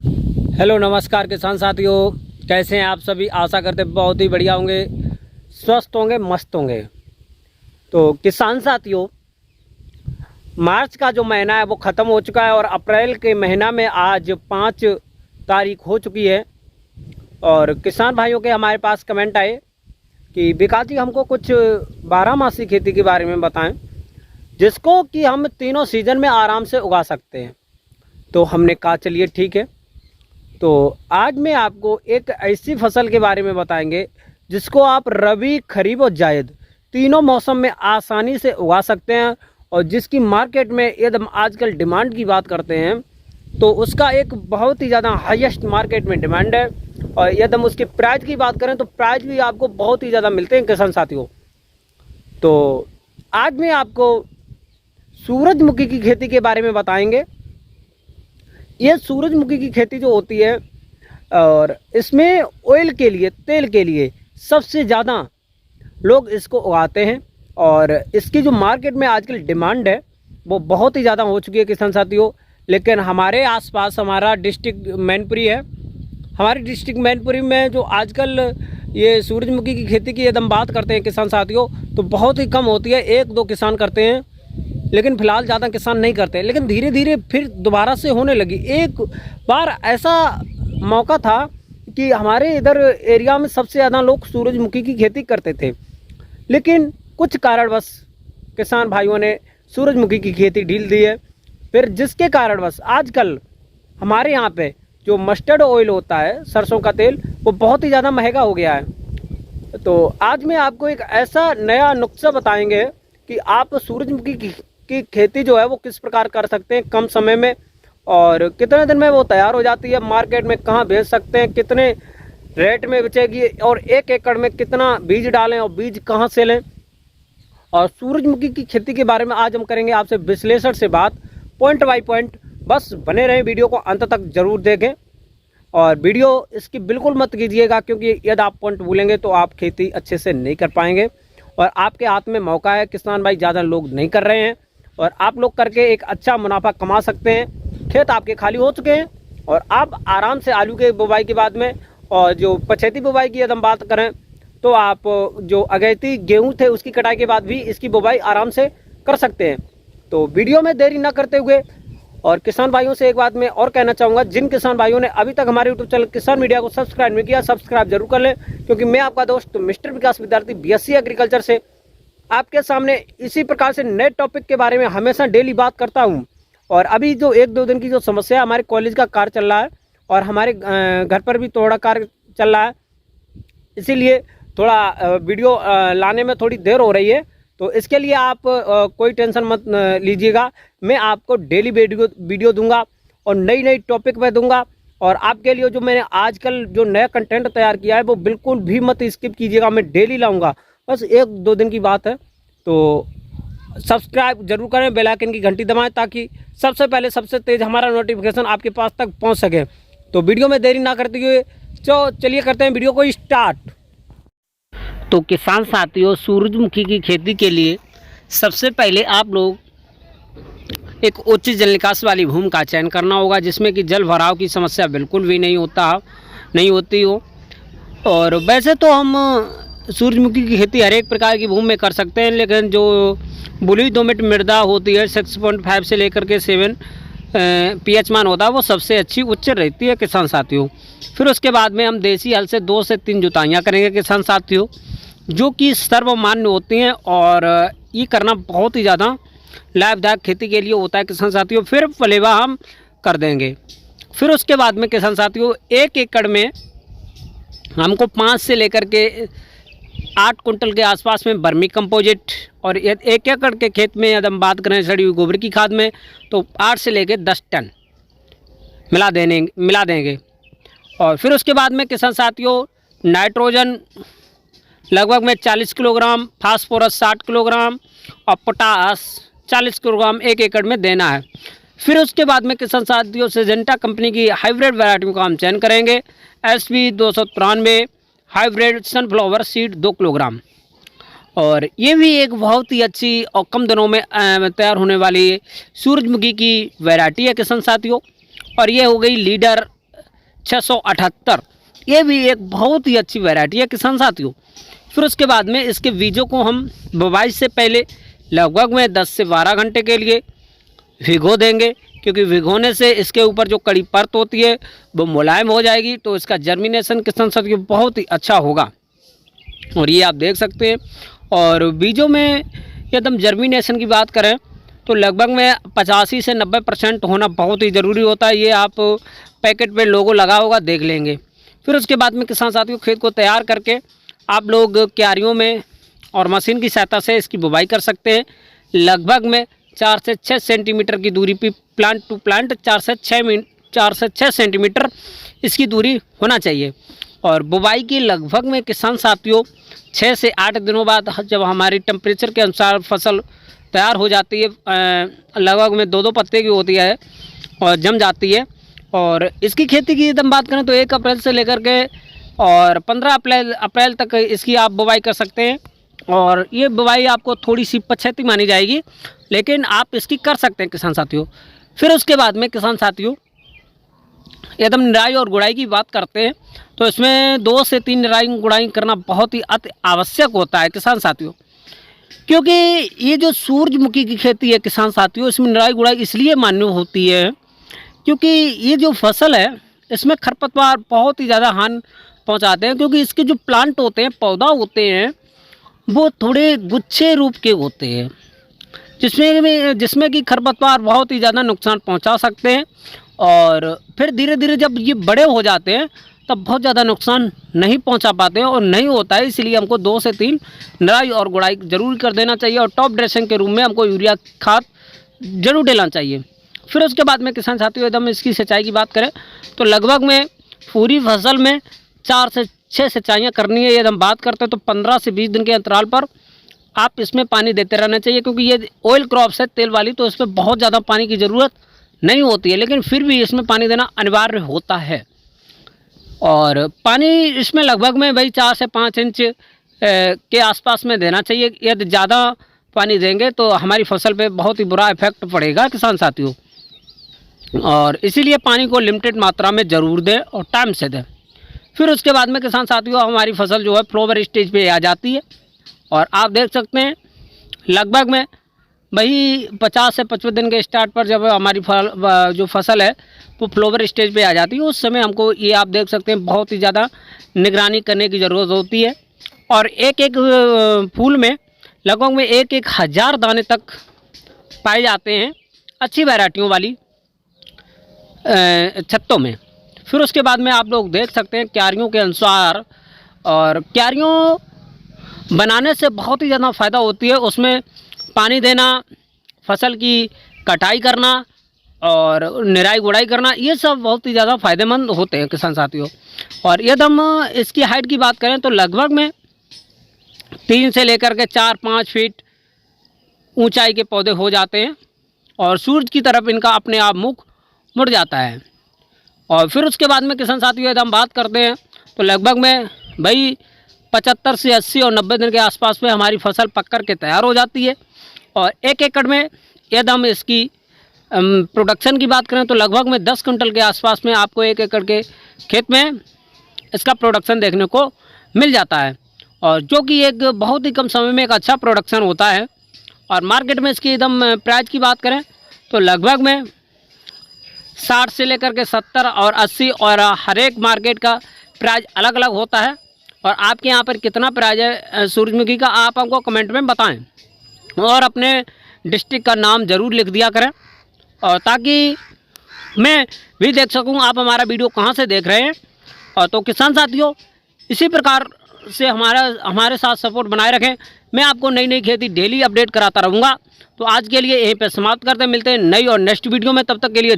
Hello नमस्कार किसान साथियों, कैसे हैं आप सभी। आशा करते बहुत ही बढ़िया होंगे, स्वस्थ होंगे, मस्त होंगे। तो किसान साथियों, मार्च का जो महीना है वो ख़त्म हो चुका है और अप्रैल के महीना में आज 5 तारीख हो चुकी है। और किसान भाइयों के हमारे पास कमेंट आए कि विकास जी हमको कुछ 12 मासी खेती के बारे में बताएं जिसको कि हम तीनों सीज़न में आराम से उगा सकते हैं। तो हमने कहा चलिए ठीक है। तो आज मैं आपको एक ऐसी फसल के बारे में बताएंगे जिसको आप रबी, खरीफ और जायद तीनों मौसम में आसानी से उगा सकते हैं और जिसकी मार्केट में एकदम आजकल डिमांड की बात करते हैं तो उसका एक बहुत ही ज़्यादा हाईएस्ट मार्केट में डिमांड है। और एकदम उसके प्राइस की बात करें तो प्राइस भी आपको बहुत ही ज़्यादा मिलते हैं किसान साथियों। तो आज मैं आपको सूरजमुखी की खेती के बारे में बताएंगे। ये सूरजमुखी की खेती जो होती है और इसमें ऑयल के लिए, तेल के लिए सबसे ज़्यादा लोग इसको उगाते हैं और इसकी जो मार्केट में आजकल डिमांड है वो बहुत ही ज़्यादा हो चुकी है किसान साथियों। लेकिन हमारे आसपास हमारा डिस्ट्रिक्ट मैनपुरी है। हमारे डिस्ट्रिक्ट मैनपुरी में जो आजकल ये सूरजमुखी की खेती की एकदम बात करते हैं किसान साथियों तो बहुत ही कम होती है, 1-2 किसान करते हैं, लेकिन फ़िलहाल ज़्यादा किसान नहीं करते। लेकिन धीरे धीरे फिर दोबारा से होने लगी। एक बार ऐसा मौका था कि हमारे इधर एरिया में सबसे ज़्यादा लोग सूरजमुखी की खेती करते थे, लेकिन कुछ कारणवश किसान भाइयों ने सूरजमुखी की खेती ढील दी है। फिर जिसके कारणवश आजकल हमारे यहाँ पे जो मस्टर्ड ऑयल होता है, सरसों का तेल, वो बहुत ही ज़्यादा महंगा हो गया है। तो आज मैं आपको एक ऐसा नया नुस्खा बताएंगे कि आप सूरजमुखी की खेती जो है वो किस प्रकार कर सकते हैं कम समय में और कितने दिन में वो तैयार हो जाती है, मार्केट में कहाँ भेज सकते हैं, कितने रेट में बेचेगी और 1 एकड़ में कितना बीज डालें और बीज कहाँ से लें। और सूरजमुखी की खेती के बारे में आज हम करेंगे आपसे विश्लेषण से बात, पॉइंट बाय पॉइंट। बस बने रहें, वीडियो को अंत तक जरूर देखें और वीडियो इसकी बिल्कुल मत कीजिएगा क्योंकि यदि आप पॉइंट भूलेंगे तो आप खेती अच्छे से नहीं कर पाएंगे। और आपके हाथ में मौका है, किसान भाई ज़्यादा लोग नहीं कर रहे हैं और आप लोग करके एक अच्छा मुनाफा कमा सकते हैं। खेत आपके खाली हो चुके हैं और आप आराम से आलू के बुवाई के बाद में और जो पछेती बुवाई की यदि हम बात करें तो आप जो अगैती गेहूं थे उसकी कटाई के बाद भी इसकी बुवाई आराम से कर सकते हैं। तो वीडियो में देरी ना करते हुए और किसान भाइयों से एक बात मैं और कहना चाहूँगा, जिन किसान भाइयों ने अभी तक हमारे यूट्यूब चैनल किसान मीडिया को सब्सक्राइब नहीं किया, सब्सक्राइब जरूर कर लें क्योंकि मैं आपका दोस्त मिस्टर विकास विद्यार्थी BSc एग्रीकल्चर से आपके सामने इसी प्रकार से नए टॉपिक के बारे में हमेशा डेली बात करता हूं। और अभी जो 1-2 दिन की जो समस्या है, हमारे कॉलेज का कार्य चल रहा है और हमारे घर पर भी थोड़ा कार्य चल रहा है, इसीलिए थोड़ा वीडियो लाने में थोड़ी देर हो रही है। तो इसके लिए आप कोई टेंशन मत लीजिएगा। मैं आपको डेली वीडियो दूंगा और नई टॉपिक पे दूंगा। और आपके लिए जो मैंने आजकल जो नया कंटेंट तैयार किया है वो बिल्कुल भी मत स्किप कीजिएगा, मैं डेली लाऊंगा। बस 1-2 दिन की बात है। तो सब्सक्राइब जरूर करें, बेल आइकन की घंटी दबाएं ताकि सबसे पहले सबसे तेज़ हमारा नोटिफिकेशन आपके पास तक पहुंच सके। तो वीडियो में देरी ना करते हुए चलिए करते हैं वीडियो को स्टार्ट। तो किसान साथियों, सूरजमुखी की खेती के लिए सबसे पहले आप लोग एक उच्च जल निकास वाली भूमि का चयन करना होगा जिसमें कि जल भराव की समस्या बिल्कुल भी नहीं होती हो। और वैसे तो हम सूरजमुखी की खेती हर एक प्रकार की भूमि में कर सकते हैं, लेकिन जो बलुई दोमट मृदा होती है 6.5 से लेकर के 7 pH मान होता है वो सबसे अच्छी उच्च रहती है किसान साथियों। फिर उसके बाद में हम देसी हल से 2 से 3 जुताइयाँ करेंगे किसान साथियों, जो कि सर्वमान्य होती हैं और ये करना बहुत ही ज़्यादा लाभदायक खेती के लिए होता है किसान साथियों। फिर फलेवा हम कर देंगे। फिर उसके बाद में किसान साथियों 1 एकड़ में हमको 5 से लेकर के 8 कुंटल के आसपास में वर्मी कंपोजिट और 1 एकड़ के खेत में यदि हम बात करें सड़ी हुई गोबर की खाद में तो 8 से लेकर 10 टन मिला देंगे। और फिर उसके बाद में किसान साथियों नाइट्रोजन लगभग में 40 किलोग्राम, फास्फोरस 60 किलोग्राम और पोटास 40 किलोग्राम 1 एकड़ में देना है। फिर उसके बाद में किसान साथियों सिजेंटा कंपनी की हाइब्रिड वैरायटी का हम चयन करेंगे। SP 293 hybrid sunflower seed 2 kilogram. और ये भी एक बहुत ही अच्छी और कम दिनों में तैयार होने वाली सूरजमुखी की वैरायटी है किसान साथियों। और ये हो गई लीडर 678, ये भी एक बहुत ही अच्छी वैरायटी है किसान साथियों। फिर उसके बाद में इसके बीजों को हम बुवाई से पहले लगभग में 10 से 12 घंटे के लिए भिगो देंगे, क्योंकि भिगोने से इसके ऊपर जो कड़ी परत होती है वो मुलायम हो जाएगी, तो इसका जर्मिनेशन किसान साथियों बहुत ही अच्छा होगा। और ये आप देख सकते हैं। और बीजों में एकदम जर्मिनेशन की बात करें तो लगभग में 85 से 90% होना बहुत ही ज़रूरी होता है। ये आप पैकेट पे लोगो लगा होगा, देख लेंगे। फिर उसके बाद में किसान साथियों खेत को तैयार करके आप लोग क्यारियों में और मशीन की सहायता से इसकी बुवाई कर सकते हैं। लगभग में 4 से 6 सेंटीमीटर की दूरी पे प्लांट टू प्लांट 4 से 6 सेंटीमीटर इसकी दूरी होना चाहिए। और बुवाई की लगभग में किसान साथियों 6 से 8 दिनों बाद जब हमारी टेम्परेचर के अनुसार फसल तैयार हो जाती है, लगभग में 2-2 पत्ते की होती है और जम जाती है। और इसकी खेती की एकदम बात करें तो 1 अप्रैल से लेकर के और 15 अप्रैल तक इसकी आप बुवाई कर सकते हैं। और ये बुवाई आपको थोड़ी सी पछेती मानी जाएगी, लेकिन आप इसकी कर सकते हैं किसान साथियों। फिर उसके बाद में किसान साथियों एकदम निराई और गुड़ाई की बात करते हैं तो इसमें 2 से 3 निराई गुड़ाई करना बहुत ही अति आवश्यक होता है किसान साथियों, क्योंकि ये जो सूरजमुखी की खेती है किसान साथियों, इसमें निराई गुड़ाई इसलिए मान्य होती है क्योंकि ये जो फसल है इसमें खरपतवार बहुत ही ज़्यादा हानि पहुंचाते हैं। क्योंकि इसके जो प्लांट होते हैं, पौधा होते हैं, वो थोड़े गुच्छे रूप के होते हैं, जिसमें कि खरपतवार बहुत ही ज़्यादा नुकसान पहुंचा सकते हैं। और फिर धीरे धीरे जब ये बड़े हो जाते हैं तब बहुत ज़्यादा नुकसान नहीं पहुंचा पाते हैं और नहीं होता है। इसलिए हमको 2 से 3 निराई और गुड़ाई जरूर कर देना चाहिए। और टॉप ड्रेसिंग के रूप में हमको यूरिया खाद जरूर डालना चाहिए। फिर उसके बाद में किसान साथियों एकदम इसकी सिंचाई की बात करें तो लगभग में पूरी फसल में 4 से 6 सिंचाइयाँ करनी है। यदि हम बात करते हैं तो 15 से 20 दिन के अंतराल पर आप इसमें पानी देते रहना चाहिए, क्योंकि ये ऑयल क्रॉप्स है, तेल वाली, तो इसमें बहुत ज़्यादा पानी की ज़रूरत नहीं होती है, लेकिन फिर भी इसमें पानी देना अनिवार्य होता है। और पानी इसमें लगभग में भाई 4 से 5 इंच के आसपास में देना चाहिए। यदि ज़्यादा पानी देंगे तो हमारी फसल पे बहुत ही बुरा इफेक्ट पड़ेगा किसान साथियों। और इसीलिए पानी को लिमिटेड मात्रा में ज़रूर दें और टाइम से दें। फिर उसके बाद में किसान साथियों हमारी फसल जो है फ्लावर स्टेज पे आ जाती है। और आप देख सकते हैं लगभग में वही 50 से 55 दिन के स्टार्ट पर जब हमारी जो फसल है वो फ्लावर स्टेज पे आ जाती है, उस समय हमको ये आप देख सकते हैं बहुत ही ज़्यादा निगरानी करने की ज़रूरत होती है। और एक एक फूल में लगभग में 1-1 हज़ार दाने तक पाए जाते हैं अच्छी वैरायटियों वाली छत्तों में। फिर उसके बाद में आप लोग देख सकते हैं क्यारियों के अनुसार, और क्यारियों बनाने से बहुत ही ज़्यादा फ़ायदा होती है। उसमें पानी देना, फसल की कटाई करना और निराई गुड़ाई करना, ये सब बहुत ही ज़्यादा फ़ायदेमंद होते हैं किसान साथियों। और यदि हम इसकी हाइट की बात करें तो लगभग में 3 से लेकर के 4-5 फीट ऊंचाई के पौधे हो जाते हैं और सूरज की तरफ इनका अपने आप मुख मुड़ जाता है। और फिर उसके बाद में किसान साथियों यदि हम बात करते हैं तो लगभग में भाई 75 से 80 और 90 दिन के आसपास में हमारी फसल पक कर के तैयार हो जाती है। और 1 एकड़ में यदि हम इसकी प्रोडक्शन की बात करें तो लगभग में 10 कुंटल के आसपास में आपको 1 एकड़ के खेत में इसका प्रोडक्शन देखने को मिल जाता है, और जो कि एक बहुत ही कम समय में एक अच्छा प्रोडक्शन होता है। और मार्केट में इसकी एकदम प्राइस की बात करें तो लगभग में 60 से लेकर के 70 और 80, और हर एक मार्केट का प्राइस अलग अलग होता है। और आपके यहाँ पर कितना प्राइस है सूरजमुखी का, आप हमको कमेंट में बताएं और अपने डिस्ट्रिक्ट का नाम ज़रूर लिख दिया करें, और ताकि मैं भी देख सकूं आप हमारा वीडियो कहाँ से देख रहे हैं। और तो किसान साथियों इसी प्रकार से हमारे साथ सपोर्ट बनाए रखें। मैं आपको नई नई खेती डेली अपडेट कराता रहूँगा। तो आज के लिए यहीं पे समाप्त करते हैं, मिलते हैं नई और नेक्स्ट वीडियो में। तब तक के लिए